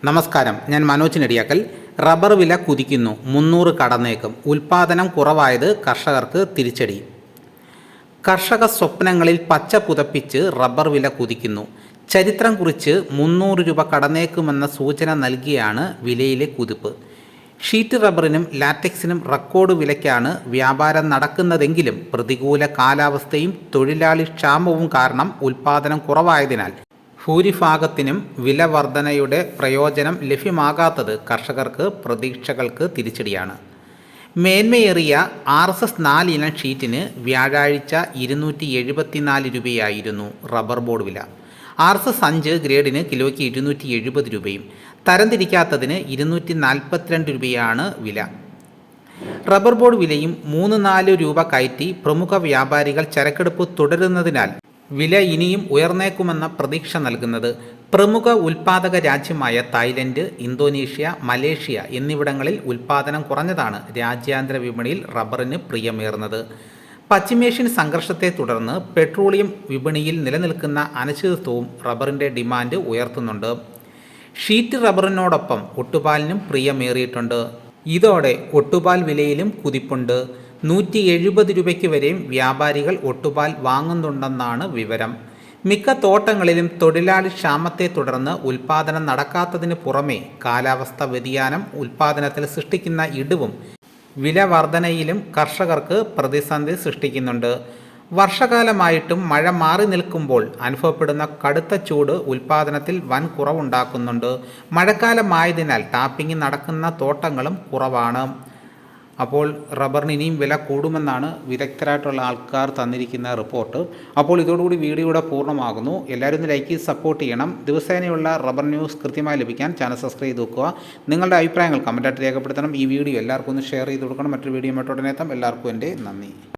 നമസ്കാരം, ഞാൻ മനോജ് നെടിയാക്കൽ. റബ്ബർ വില കുതിക്കുന്നു, 300 കടന്നേക്കും. ഉൽപ്പാദനം കുറവായത് കർഷകർക്ക് തിരിച്ചടി. കർഷക സ്വപ്നങ്ങളിൽ പച്ച പുതപ്പിച്ച് റബ്ബർ വില കുതിക്കുന്നു. ചരിത്രം കുറിച്ച് 300 രൂപ കടന്നേക്കുമെന്ന സൂചന നൽകിയാണ് വിലയിലെ കുതിപ്പ്. ഷീറ്റ് റബ്ബറിനും ലാറ്റക്സിനും റെക്കോർഡ് വിലയ്ക്കാണ് വ്യാപാരം നടക്കുന്നതെങ്കിലും പ്രതികൂല കാലാവസ്ഥയും തൊഴിലാളി ക്ഷാമവും കാരണം ഉൽപ്പാദനം കുറവായതിനാൽ ഭൂരിഭാഗത്തിനും വില വർധനയുടെ പ്രയോജനം ലഭ്യമാകാത്തത് കർഷകർക്ക് പ്രതീക്ഷകൾക്ക് തിരിച്ചടിയാണ്. മേന്മയേറിയ RSS 4 ഇനം ഷീറ്റിന് വ്യാഴാഴ്ച 274 രൂപയായിരുന്നു റബ്ബർ ബോർഡ് വില. RSS 5 ഗ്രേഡിന് കിലോയ്ക്ക് 270 രൂപയും തരംതിരിക്കാത്തതിന് 242 രൂപയാണ് വില. റബ്ബർ ബോർഡ് വിലയും 3-4 രൂപ കയറ്റി പ്രമുഖ വ്യാപാരികൾ ചരക്കെടുപ്പ് തുടരുന്നതിനാൽ വില ഇനിയും ഉയർന്നേക്കുമെന്ന പ്രതീക്ഷ നൽകുന്നത്. പ്രമുഖ ഉൽപ്പാദക രാജ്യമായ തായ്ലൻഡ്, ഇന്തോനേഷ്യ, മലേഷ്യ എന്നിവിടങ്ങളിൽ ഉൽപ്പാദനം കുറഞ്ഞതാണ് രാജ്യാന്തര വിപണിയിൽ റബ്ബറിന് പ്രിയമേറുന്നത്. പശ്ചിമേഷ്യൻ സംഘർഷത്തെ തുടർന്ന് പെട്രോളിയം വിപണിയിൽ നിലനിൽക്കുന്ന അനിശ്ചിതത്വവും റബ്ബറിൻ്റെ ഡിമാൻഡ് ഉയർത്തുന്നുണ്ട്. ഷീറ്റ് റബ്ബറിനോടൊപ്പം ഒട്ടുപാലിനും പ്രിയമേറിയിട്ടുണ്ട്. ഇതോടെ ഒട്ടുപാൽ വിലയിലും കുതിപ്പുണ്ട്. 170 രൂപയ്ക്ക് വരെയും വ്യാപാരികൾ ഒട്ടുപാൽ വാങ്ങുന്നുണ്ടെന്നാണ് വിവരം. മിക്ക തോട്ടങ്ങളിലും തൊഴിലാളി ക്ഷാമത്തെ തുടർന്ന് ഉൽപ്പാദനം നടക്കാത്തതിന് പുറമെ കാലാവസ്ഥ വ്യതിയാനം ഉൽപ്പാദനത്തിൽ സൃഷ്ടിക്കുന്ന ഇടിവും വില വർധനയിലും കർഷകർക്ക് പ്രതിസന്ധി സൃഷ്ടിക്കുന്നുണ്ട്. വർഷകാലമായിട്ടും മഴ മാറി നിൽക്കുമ്പോൾ അനുഭവപ്പെടുന്ന കടുത്ത ചൂട് ഉൽപ്പാദനത്തിൽ വൻ കുറവുണ്ടാക്കുന്നുണ്ട്. മഴക്കാലമായതിനാൽ ടാപ്പിംഗ് നടക്കുന്ന തോട്ടങ്ങളും കുറവാണ്. അപ്പോൾ റബ്ബറിന് ഇനിയും വില കൂടുമെന്നാണ് വിദഗ്ധരായിട്ടുള്ള ആൾക്കാർ തന്നിരിക്കുന്ന റിപ്പോർട്ട്. അപ്പോൾ ഇതോടുകൂടി വീഡിയോയുടെ പൂർണ്ണമാകുന്നു. എല്ലാവരും ഒന്ന് ലൈക്ക് ചെയ്ത് സപ്പോർട്ട് ചെയ്യണം. ദിവസേനയുള്ള റബ്ബർ ന്യൂസ് കൃത്യമായി ലഭിക്കാൻ ചാനൽ സബ്സ്ക്രൈബ് ചെയ്ത് വെക്കുക. നിങ്ങളുടെ അഭിപ്രായങ്ങൾ കമൻറ്റായിട്ട് രേഖപ്പെടുത്തണം. ഈ വീഡിയോ എല്ലാവർക്കും ഒന്ന് ഷെയർ ചെയ്ത് കൊടുക്കണം. മറ്റൊരു വീഡിയോ ഉടനെ എത്താം. എല്ലാവർക്കും എൻ്റെ നന്ദി.